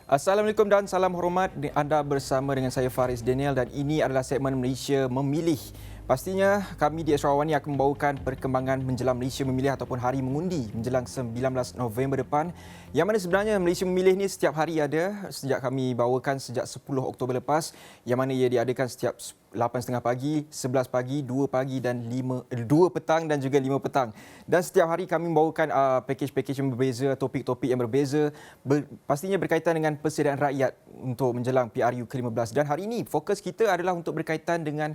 Assalamualaikum dan salam hormat. Anda bersama dengan saya Faris Daniel dan ini adalah segmen Malaysia Memilih. Pastinya kami di Sarawani akan membawakan perkembangan menjelang Malaysia Memilih ataupun Hari Mengundi menjelang 19 November depan. Yang mana sebenarnya Malaysia Memilih ni setiap hari ada sejak kami bawakan sejak 10 Oktober lepas, yang mana ia diadakan setiap 8.30 pagi, 11 pagi, 2 pagi dan 2 petang dan juga 5 petang. Dan setiap hari kami membawakan pakej-pakej yang berbeza, topik-topik yang berbeza, pastinya berkaitan dengan persediaan rakyat untuk menjelang PRU ke-15. Dan hari ini fokus kita adalah untuk berkaitan dengan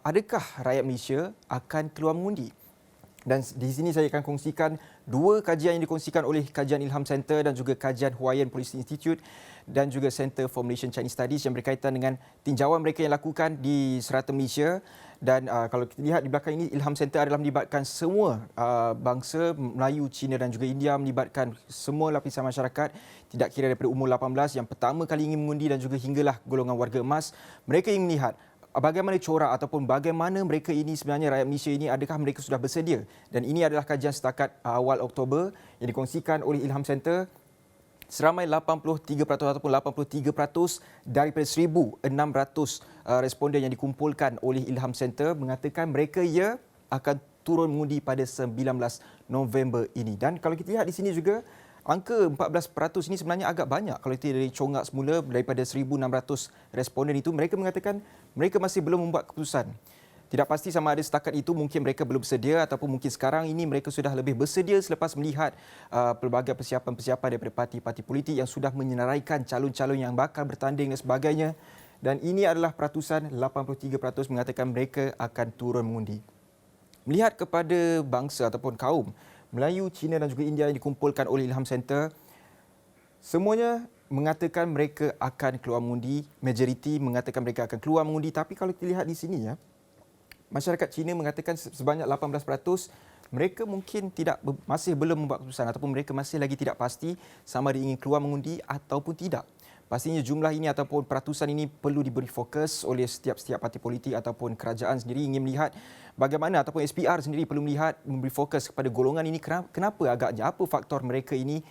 adakah rakyat Malaysia akan keluar mengundi. Dan di sini saya akan kongsikan dua kajian yang dikongsikan oleh Kajian Ilham Center dan juga Kajian Huayan Policy Institute dan juga Center for Malaysian Chinese Studies yang berkaitan dengan tinjauan mereka yang lakukan di serata Malaysia. Dan kalau kita lihat di belakang ini, Ilham Center adalah melibatkan semua bangsa Melayu, Cina dan juga India, melibatkan semua lapisan masyarakat, tidak kira daripada umur 18 yang pertama kali ingin mengundi dan juga hinggalah golongan warga emas. Mereka ingin melihat bagaimana corak ataupun bagaimana mereka ini sebenarnya rakyat Malaysia ini, adakah mereka sudah bersedia. Dan ini adalah kajian setakat awal Oktober yang dikongsikan oleh Ilham Center. Seramai 83% ataupun 83% daripada 1,600 responden yang dikumpulkan oleh Ilham Center mengatakan mereka akan turun mengundi pada 19 November ini. Dan kalau kita lihat di sini juga, angka 14% ini sebenarnya agak banyak. Kalau kita dari congak semula daripada 1,600 responden itu, mereka mengatakan mereka masih belum membuat keputusan. Tidak pasti sama ada setakat itu mungkin mereka belum bersedia ataupun mungkin sekarang ini mereka sudah lebih bersedia selepas melihat pelbagai persiapan-persiapan daripada parti-parti politik yang sudah menyenaraikan calon-calon yang bakal bertanding dan sebagainya. Dan ini adalah peratusan 83% mengatakan mereka akan turun mengundi. Melihat kepada bangsa ataupun kaum Melayu, Cina dan juga India yang dikumpulkan oleh Ilham Center, semuanya mengatakan mereka akan keluar mengundi. Majoriti mengatakan mereka akan keluar mengundi. Tapi kalau kita lihat di sini, masyarakat Cina mengatakan sebanyak 18% mereka mungkin masih belum membuat keputusan ataupun mereka masih lagi tidak pasti sama ada ingin keluar mengundi ataupun tidak. Pastinya jumlah ini ataupun peratusan ini perlu diberi fokus oleh setiap parti politik ataupun kerajaan sendiri ingin melihat bagaimana, ataupun SPR sendiri perlu melihat, memberi fokus kepada golongan ini. Kenapa agaknya, apa faktor mereka ini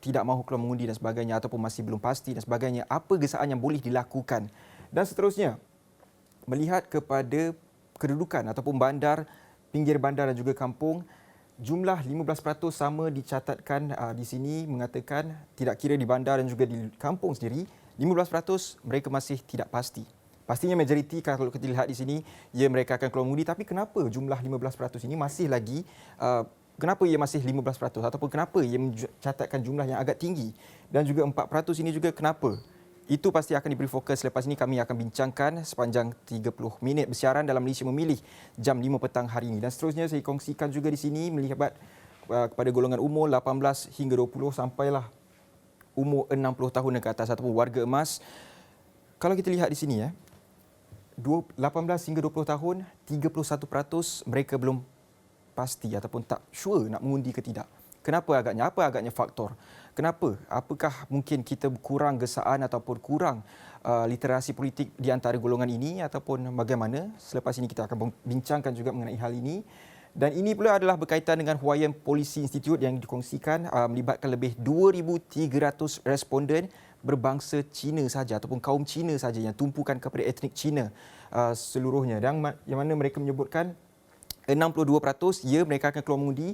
tidak mahu keluar mengundi dan sebagainya ataupun masih belum pasti dan sebagainya. Apa gesaan yang boleh dilakukan. Dan seterusnya, melihat kepada kedudukan ataupun bandar, pinggir bandar dan juga kampung, jumlah 15% sama dicatatkan di sini mengatakan tidak kira di bandar dan juga di kampung sendiri, 15% mereka masih tidak pasti. Pastinya majoriti kalau kita lihat di sini, mereka akan keluar mengundi. Tapi kenapa jumlah 15% ini masih lagi, kenapa ia masih 15% ataupun kenapa ia mencatatkan jumlah yang agak tinggi. Dan juga 4% ini juga kenapa? Itu pasti akan diberi fokus. Lepas ini kami akan bincangkan sepanjang 30 minit bersiaran dalam Malaysia Memilih jam 5 petang hari ini. Dan seterusnya saya kongsikan juga di sini melihat kepada golongan umur 18 hingga 20 sampailah umur 60 tahun ke atas ataupun warga emas. Kalau kita lihat di sini 18 hingga 20 tahun, 31% mereka belum pasti ataupun tak sure nak mengundi ke tidak. Kenapa agaknya? Apa agaknya faktor? Kenapa? Apakah mungkin kita kurang gesaan ataupun kurang literasi politik di antara golongan ini ataupun bagaimana? Selepas ini kita akan bincangkan juga mengenai hal ini. Dan ini pula adalah berkaitan dengan Huayan Policy Institute yang dikongsikan melibatkan lebih 2,300 responden berbangsa Cina saja ataupun kaum Cina saja yang tumpukan kepada etnik Cina seluruhnya. Dan yang mana mereka menyebutkan 62% mereka akan keluar mengundi.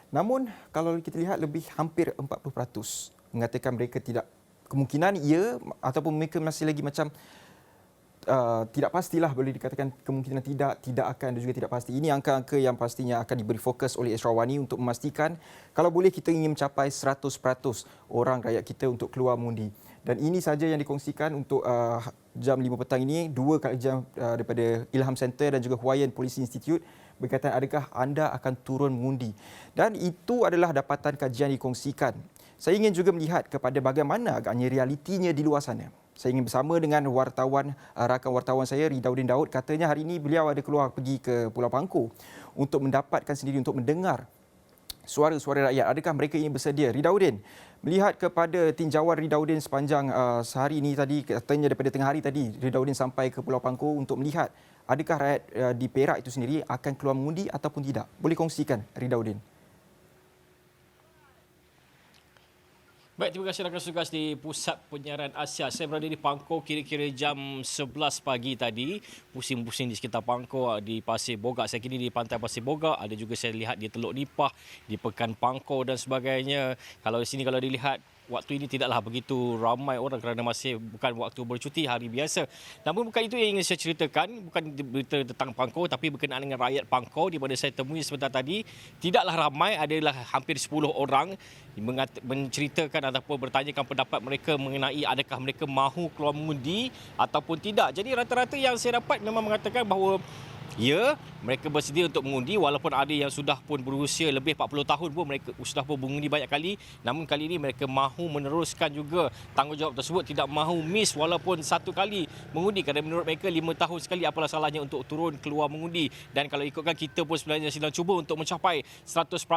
Namun kalau kita lihat lebih hampir 40% mengatakan mereka tidak, kemungkinan ataupun mereka masih lagi macam tidak pastilah, boleh dikatakan kemungkinan tidak akan dan juga tidak pasti. Ini angka-angka yang pastinya akan diberi fokus oleh Sarawani untuk memastikan kalau boleh kita ingin mencapai 100% orang rakyat kita untuk keluar mengundi. Dan ini saja yang dikongsikan untuk jam 5 petang ini, dua kajian daripada Ilham Center dan juga Huayan Policy Institute berkaitan adakah anda akan turun mengundi. Dan itu adalah dapatan kajian dikongsikan. Saya ingin juga melihat kepada bagaimana agaknya realitinya di luar sana. Saya ingin bersama dengan rakan wartawan saya, Ridauddin Daud. Katanya hari ini beliau ada keluar pergi ke Pulau Pangkor untuk mendapatkan sendiri, untuk mendengar suara-suara rakyat. Adakah mereka ingin bersedia? Ridauddin, melihat kepada tinjauan Ridauddin sepanjang sehari ini tadi, katanya daripada tengah hari tadi, Ridauddin sampai ke Pulau Pangkor untuk melihat adakah rakyat di Perak itu sendiri akan keluar mengundi ataupun tidak. Boleh kongsikan, Ridauddin? Baik, terima kasih rakan tugas di Pusat Penyiaran Asia. Saya berada di Pangkor kira-kira jam 11 pagi tadi. Pusing-pusing di sekitar Pangkor di Pasir Bogak. Saya kini di pantai Pasir Bogak. Ada juga saya lihat di Teluk Nipah, di Pekan Pangkor dan sebagainya. Kalau di sini kalau dilihat, waktu ini tidaklah begitu ramai orang kerana masih bukan waktu bercuti hari biasa. Namun bukan itu yang ingin saya ceritakan, bukan berita tentang Pangkor tapi berkenaan dengan rakyat Pangkor di mana saya temui sebentar tadi. Tidaklah ramai, adalah hampir 10 orang menceritakan ataupun bertanyakan pendapat mereka mengenai adakah mereka mahu keluar mengundi ataupun tidak. Jadi rata-rata yang saya dapat memang mengatakan bahawa ya, mereka bersedia untuk mengundi walaupun ada yang sudah pun berusia lebih 40 tahun pun mereka sudah pun mengundi banyak kali. Namun kali ini mereka mahu meneruskan juga tanggungjawab tersebut, tidak mahu miss walaupun satu kali mengundi kerana menurut mereka 5 tahun sekali apalah salahnya untuk turun keluar mengundi. Dan kalau ikutkan kita pun sebenarnya sedang cuba untuk mencapai 100%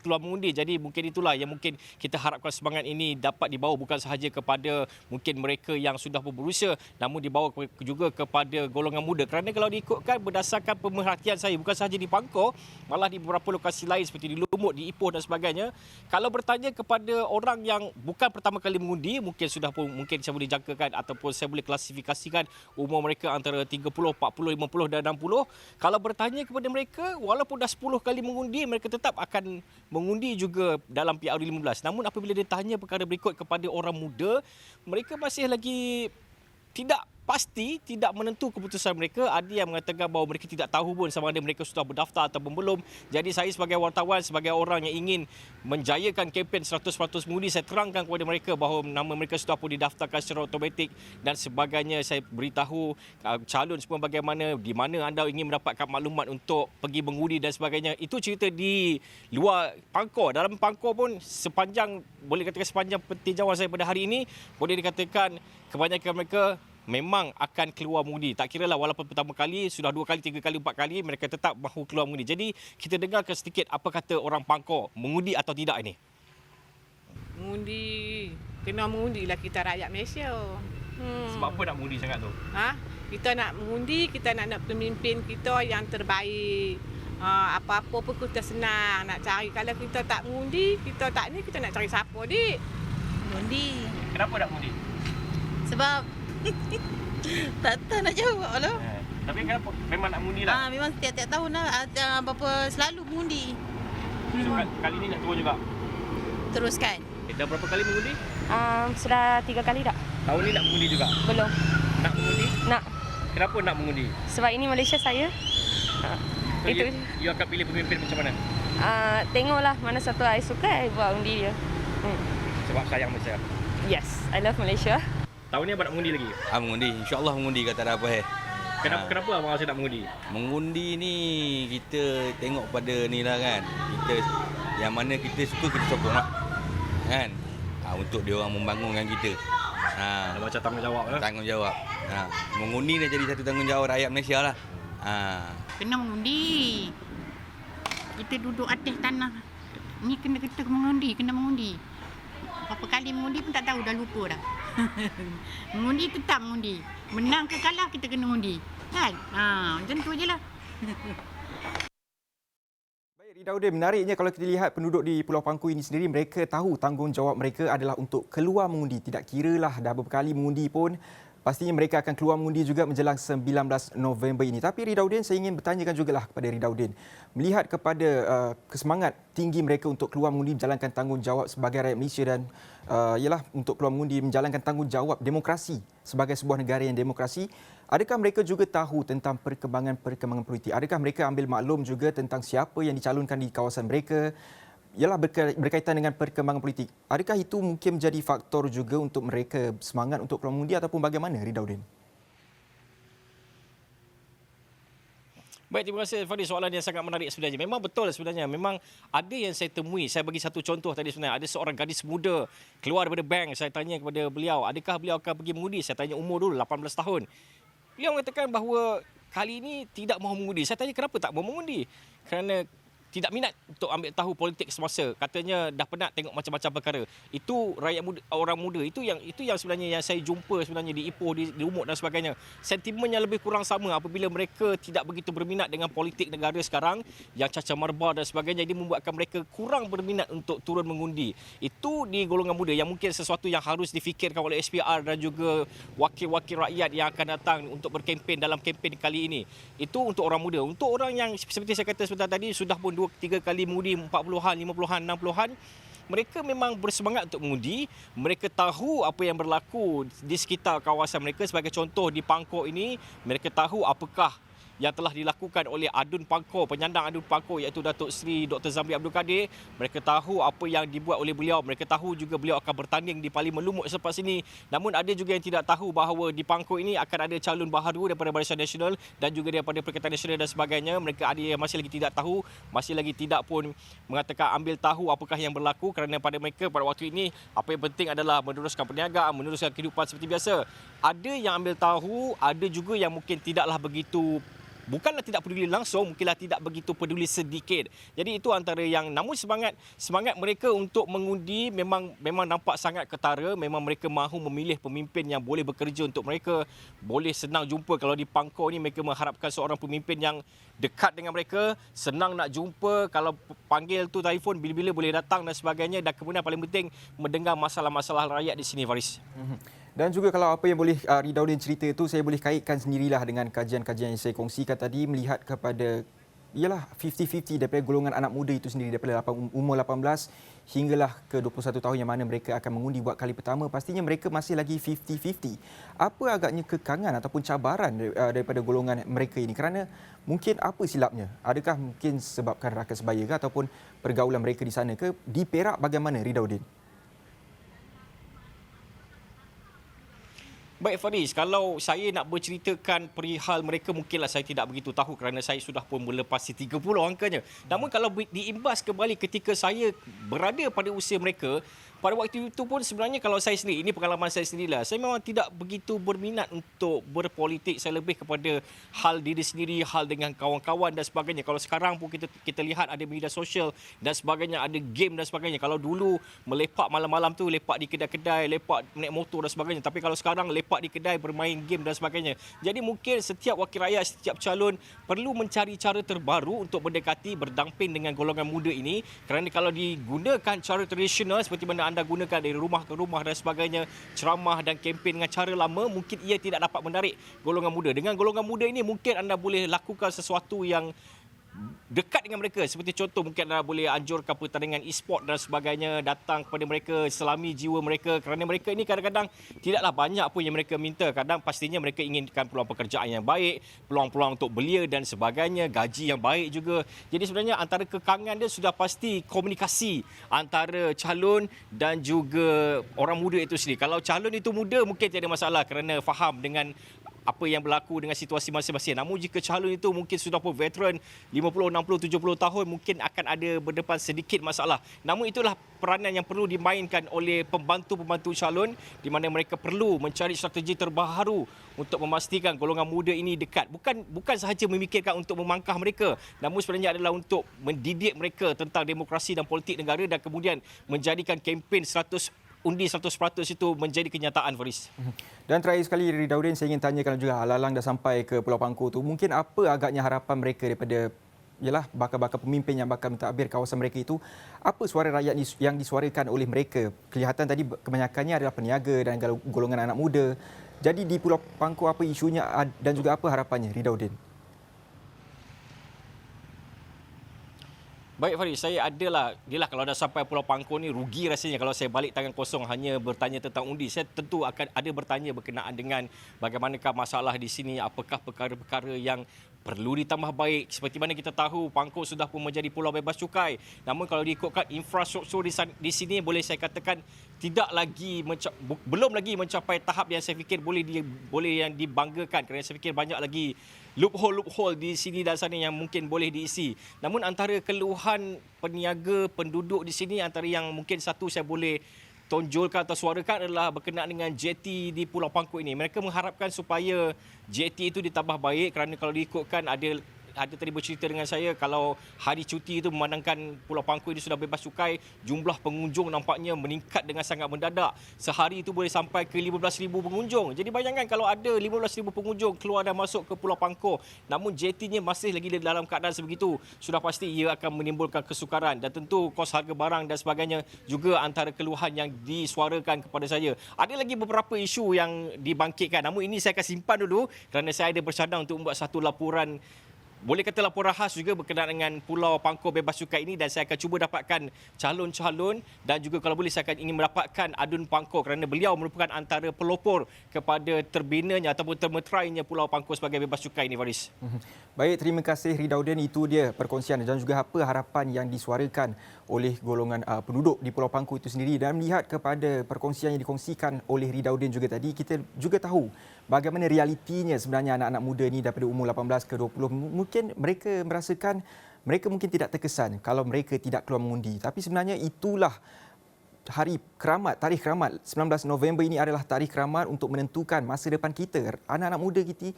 keluar mengundi. Jadi mungkin itulah yang mungkin kita harapkan semangat ini dapat dibawa bukan sahaja kepada mungkin mereka yang sudah pun berusia, namun dibawa juga kepada golongan muda. Kerana kalau diikutkan berdasarkan pemerhatian saya bukan sahaja di Pangkor, malah di beberapa lokasi lain seperti di Lumut, di Ipoh dan sebagainya, kalau bertanya kepada orang yang bukan pertama kali mengundi, mungkin sudah pun mungkin saya boleh jangkakan ataupun saya boleh klasifikasikan umur mereka antara 30, 40, 50 dan 60. Kalau bertanya kepada mereka, walaupun dah 10 kali mengundi, mereka tetap akan mengundi juga dalam PRU15. Namun apabila ditanya perkara berikut kepada orang muda, mereka masih lagi tidak pasti, tidak menentu keputusan mereka. Ada yang mengatakan bahawa mereka tidak tahu pun sama ada mereka sudah berdaftar atau belum. Jadi saya sebagai wartawan, sebagai orang yang ingin menjayakan kempen 100% mengundi, saya terangkan kepada mereka bahawa nama mereka sudah pun didaftarkan secara automatik dan sebagainya. Saya beritahu calon semua bagaimana, di mana anda ingin mendapatkan maklumat untuk pergi mengundi dan sebagainya. Itu cerita di luar Pangkor. Dalam Pangkor pun sepanjang, boleh katakan sepanjang pentinjauan saya pada hari ini, boleh dikatakan kebanyakan mereka memang akan keluar mengundi. Tak kira lah walaupun pertama kali, sudah 2 kali, 3 kali, 4 kali, mereka tetap mahu keluar mengundi. Jadi kita dengarkan sedikit apa kata orang Pangkor, mengundi atau tidak ini. Mengundi, kena mengundi lah kita rakyat Malaysia. Sebab apa nak mengundi sangat tu? Kita nak mengundi, kita nak pemimpin kita yang terbaik. Apa-apa pun kita senang nak cari. Kalau kita tak mengundi, kita tak ni, kita nak cari siapa, dik? Mengundi. Kenapa nak mengundi? Sebab tak tahu nak jawab lah. Tapi kenapa? Memang nak mengundi lah. Memang tiap-tiap tahun lah. Selalu mengundi. So, kali ni nak turun juga? Teruskan. Dah berapa kali mengundi? Sudah 3 kali dah. Tahun ni nak mengundi juga? Belum. Nak mengundi? Nak. Kenapa nak mengundi? Sebab ini Malaysia saya. So, Itu. You akan pilih pemimpin macam mana? Tengoklah mana satu I suka, I buat undi dia. Sebab sayang Malaysia. Yes, I love Malaysia. Tahun ni abang nak mengundi lagi? Mengundi. InsyaAllah mengundi kata ada apa. Kenapa abang rasa nak mengundi? Mengundi ni kita tengok pada ni lah kan. Kita yang mana kita suka kita sokong lah. Kan? Untuk dia orang membangunkan kita. Macam tanggungjawab lah. Tanggungjawab. Mengundi dah jadi satu tanggungjawab rakyat Malaysia lah. Kena mengundi. Kita duduk atas tanah. Ni kita mengundi. Berapa kali mengundi pun tak tahu, dah lupa dah. Mengundi tetap mengundi. Menang ke kalah kita kena mengundi. Kan? Macam tu je lah. Baik, Ridauddin, menariknya kalau kita lihat penduduk di Pulau Pangkor ini sendiri, mereka tahu tanggungjawab mereka adalah untuk keluar mengundi. Tidak kiralah dah beberapa kali mengundi pun, pastinya mereka akan keluar mengundi juga menjelang 19 November ini. Tapi Ridauddin, saya ingin bertanyakan jugalah kepada Ridauddin. Melihat kepada kesemangat tinggi mereka untuk keluar mengundi menjalankan tanggungjawab sebagai rakyat Malaysia dan ialah untuk keluar mengundi menjalankan tanggungjawab demokrasi sebagai sebuah negara yang demokrasi, adakah mereka juga tahu tentang perkembangan politik? Adakah mereka ambil maklum juga tentang siapa yang dicalonkan di kawasan mereka? Ialah berkaitan dengan perkembangan politik. Adakah itu mungkin menjadi faktor juga untuk mereka semangat untuk keluar mengundi ataupun bagaimana, Ridauddin? Baik, terima kasih Fadil. Soalan yang sangat menarik sebenarnya. Memang betul sebenarnya. Memang ada yang saya temui. Saya bagi satu contoh tadi sebenarnya. Ada seorang gadis muda keluar daripada bank. Saya tanya kepada beliau, adakah beliau akan pergi mengundi? Saya tanya umur dulu, 18 tahun. Beliau mengatakan bahawa kali ini tidak mahu mengundi. Saya tanya kenapa tak mahu mengundi? Kerana tidak minat untuk ambil tahu politik semasa. Katanya dah penat tengok macam-macam perkara. Itu rakyat muda, orang muda itu yang sebenarnya yang saya jumpa sebenarnya di Ipoh, di Umuk dan sebagainya. Sentimennya lebih kurang sama apabila mereka tidak begitu berminat dengan politik negara sekarang yang cacah marbar dan sebagainya. Ini membuatkan mereka kurang berminat untuk turun mengundi. Itu di golongan muda yang mungkin sesuatu yang harus difikirkan oleh SPR dan juga wakil-wakil rakyat yang akan datang untuk berkempen dalam kempen kali ini. Itu untuk orang muda. Untuk orang yang seperti saya kata sebentar tadi sudah pun 2-3 kali mengundi 40-an, 50-an, 60-an, mereka memang bersemangat untuk mengundi. Mereka tahu apa yang berlaku di sekitar kawasan mereka. Sebagai contoh di Pangkor ini, mereka tahu apakah yang telah dilakukan oleh Adun Pangkor, penyandang Adun Pangkor iaitu Datuk Seri Dr. Zamri Abdul Kadir. Mereka tahu apa yang dibuat oleh beliau. Mereka tahu juga beliau akan bertanding di Parlimen Lumut selepas ini. Namun ada juga yang tidak tahu bahawa di Pangkor ini akan ada calon baharu daripada Barisan Nasional dan juga daripada Perikatan Nasional dan sebagainya. Mereka ada yang masih lagi tidak tahu, masih lagi tidak pun mengatakan ambil tahu apakah yang berlaku, kerana pada mereka pada waktu ini apa yang penting adalah meneruskan perniagaan, meneruskan kehidupan seperti biasa. Ada yang ambil tahu, ada juga yang mungkin tidaklah begitu, bukanlah tidak peduli langsung, mungkinlah tidak begitu peduli sedikit. Jadi itu antara yang, namun semangat mereka untuk mengundi memang nampak sangat ketara. Memang mereka mahu memilih pemimpin yang boleh bekerja untuk mereka, boleh senang jumpa. Kalau di Pangkor ni mereka mengharapkan seorang pemimpin yang dekat dengan mereka, senang nak jumpa, kalau panggil tu telefon bila-bila boleh datang dan sebagainya, dan kemudian paling penting mendengar masalah-masalah rakyat di sini, Faris. Dan juga kalau apa yang boleh Ridauddin cerita itu, saya boleh kaitkan sendirilah dengan kajian-kajian yang saya kongsikan tadi, melihat kepada ialah 50-50 daripada golongan anak muda itu sendiri, daripada umur 18 hinggalah ke 21 tahun yang mana mereka akan mengundi buat kali pertama. Pastinya mereka masih lagi 50-50. Apa agaknya kekangan ataupun cabaran daripada golongan mereka ini? Kerana mungkin apa silapnya? Adakah mungkin sebabkan rakan sebaya ke ataupun pergaulan mereka di sana ke? Di Perak bagaimana, Ridauddin? Baik Faris, kalau saya nak berceritakan perihal mereka, mungkinlah saya tidak begitu tahu kerana saya sudah pun melepasi 30 angkanya. Namun kalau diimbas kembali ketika saya berada pada usia mereka, pada waktu itu pun sebenarnya kalau saya sendiri, ini pengalaman saya sendirilah, saya memang tidak begitu berminat untuk berpolitik. Saya lebih kepada hal diri sendiri, hal dengan kawan-kawan dan sebagainya. Kalau sekarang pun kita lihat ada media sosial dan sebagainya, ada game dan sebagainya. Kalau dulu melepak malam-malam tu, lepak di kedai-kedai, lepak naik motor dan sebagainya. Tapi kalau sekarang lepak di kedai, bermain game dan sebagainya. Jadi mungkin setiap wakil rakyat, setiap calon perlu mencari cara terbaru untuk mendekati, berdamping dengan golongan muda ini. Kerana kalau digunakan cara tradisional seperti mana anda gunakan dari rumah ke rumah dan sebagainya, ceramah dan kempen dengan cara lama, mungkin ia tidak dapat menarik golongan muda. Dengan golongan muda ini mungkin anda boleh lakukan sesuatu yang dekat dengan mereka. Seperti contoh, mungkin anda boleh anjurkan pertandingan e-sport dan sebagainya, datang kepada mereka, selami jiwa mereka. Kerana mereka ini kadang-kadang tidaklah banyak pun yang mereka minta. Kadang pastinya mereka inginkan peluang pekerjaan yang baik, peluang-peluang untuk belia dan sebagainya, gaji yang baik juga. Jadi sebenarnya antara kekangan dia sudah pasti komunikasi antara calon dan juga orang muda itu sendiri. Kalau calon itu muda, mungkin tiada masalah kerana faham dengan apa yang berlaku dengan situasi masing-masing. Namun jika calon itu mungkin sudah pun veteran 50, 60, 70 tahun, mungkin akan ada berdepan sedikit masalah. Namun itulah peranan yang perlu dimainkan oleh pembantu-pembantu calon, di mana mereka perlu mencari strategi terbaru untuk memastikan golongan muda ini dekat. Bukan sahaja memikirkan untuk memangkah mereka, namun sebenarnya adalah untuk mendidik mereka tentang demokrasi dan politik negara dan kemudian menjadikan kempen 100% itu menjadi kenyataan, Faris. Dan terakhir sekali, Ridauddin, saya ingin tanyakan juga, Alalang dah sampai ke Pulau Pangkor tu, mungkin apa agaknya harapan mereka daripada bakal-bakal pemimpin yang bakal mentadbir kawasan mereka itu? Apa suara rakyat yang disuarakan oleh mereka? Kelihatan tadi kebanyakannya adalah peniaga dan golongan anak muda. Jadi di Pulau Pangkor apa isunya dan juga apa harapannya, Ridauddin? Baik Faris, saya adalah, kalau dah sampai Pulau Pangkor ni rugi rasanya kalau saya balik tangan kosong hanya bertanya tentang undi. Saya tentu akan ada bertanya berkenaan dengan bagaimanakah masalah di sini, apakah perkara-perkara yang perlu ditambah baik. Seperti mana kita tahu, Pangkor sudah pun menjadi pulau bebas cukai. Namun kalau diikutkan infrastruktur di sini, boleh saya katakan belum lagi mencapai tahap yang saya fikir boleh yang dibanggakan. Kerana saya fikir banyak lagi loophole di sini dan sana yang mungkin boleh diisi. Namun antara keluhan peniaga, penduduk di sini, antara yang mungkin satu saya boleh tonjolkan atau suarakan adalah berkenaan dengan JT di Pulau Pangkor ini. Mereka mengharapkan supaya JT itu ditambah baik kerana kalau diikutkan ada ada tadi bercerita dengan saya kalau hari cuti itu memandangkan Pulau Pangkor ini sudah bebas cukai, jumlah pengunjung nampaknya meningkat dengan sangat mendadak. Sehari itu boleh sampai ke 15,000 pengunjung. Jadi bayangkan kalau ada 15,000 pengunjung keluar dan masuk ke Pulau Pangkor, namun jetinya masih lagi dalam keadaan sebegitu, sudah pasti ia akan menimbulkan kesukaran dan tentu kos harga barang dan sebagainya juga antara keluhan yang disuarakan kepada saya. Ada lagi beberapa isu yang dibangkitkan, namun ini saya akan simpan dulu kerana saya ada bercadang untuk membuat satu laporan, boleh kata laporan khas juga berkenaan dengan Pulau Pangkor bebas cukai ini, dan saya akan cuba dapatkan calon-calon dan juga kalau boleh saya akan ingin mendapatkan Adun Pangkor kerana beliau merupakan antara pelopor kepada terbinanya ataupun termeterainya Pulau Pangkor sebagai bebas cukai ini, Faris. Baik, terima kasih Ridauddin. Itu dia perkongsian dan juga apa harapan yang disuarakan oleh golongan penduduk di Pulau Pangkor itu sendiri. Dan melihat kepada perkongsian yang dikongsikan oleh Ridauddin juga tadi, kita juga tahu bagaimana realitinya sebenarnya anak-anak muda ni daripada umur 18 ke 20. Mungkin mereka merasakan mereka mungkin tidak terkesan kalau mereka tidak keluar mengundi. Tapi sebenarnya itulah hari keramat, tarikh keramat. 19 November ini adalah tarikh keramat untuk menentukan masa depan kita. Anak-anak muda kita,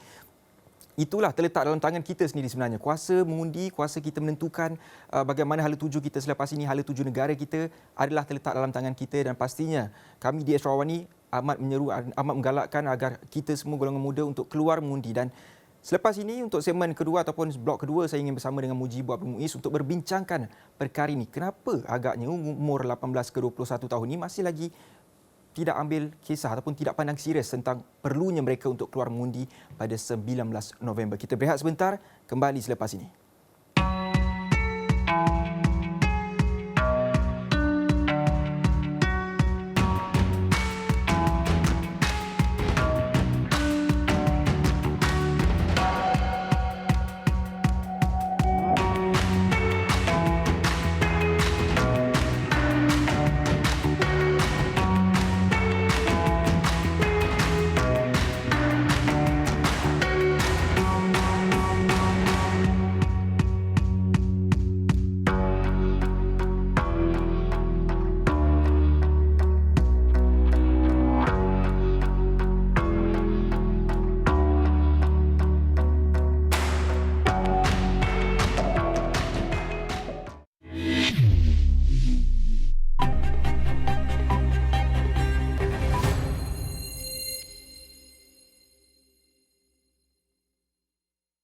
itulah terletak dalam tangan kita sendiri sebenarnya. Kuasa mengundi, kuasa kita menentukan bagaimana hala tuju kita selepas ini, hala tuju negara kita adalah terletak dalam tangan kita, dan pastinya kami di Sarawani amat menyeru, amat menggalakkan agar kita semua golongan muda untuk keluar mengundi. Dan selepas ini untuk segmen kedua ataupun blok kedua, saya ingin bersama dengan Mujibur Abdul Muiz untuk berbincangkan perkara ini. Kenapa agaknya umur 18 ke 21 tahun ini masih lagi tidak ambil kisah ataupun tidak pandang serius tentang perlunya mereka untuk keluar mengundi pada 19 November. Kita berehat sebentar, kembali selepas ini.